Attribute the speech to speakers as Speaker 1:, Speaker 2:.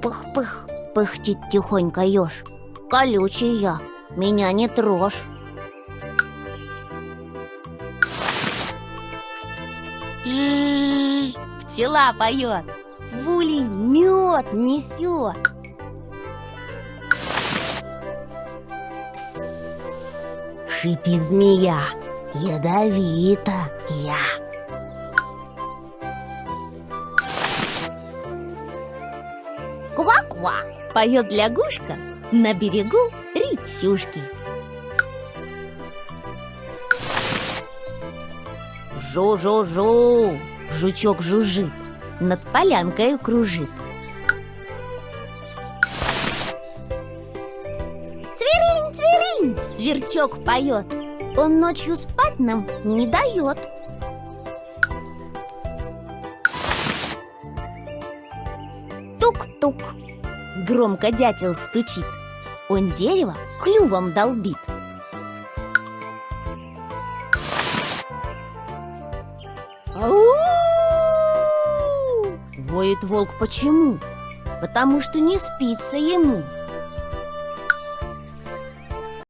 Speaker 1: Пых-пых, пыхтит тихонько еж. Колючий я, меня не трожь.
Speaker 2: Пчела поет, в улей мед несет.
Speaker 1: Шипит змея, ядовита я.
Speaker 2: Ква-ква, поет лягушка на берегу речушки.
Speaker 1: Жу-жу-жу, жучок жужжит,
Speaker 2: Над полянкой кружит. Цвиринь, цвиринь, сверчок поет. Он ночью спать нам не дает.
Speaker 1: тук-тук.
Speaker 2: Громко дятел стучит. Он дерево клювом долбит.
Speaker 1: Ау! Воет волк почему?
Speaker 2: Потому что не спится ему.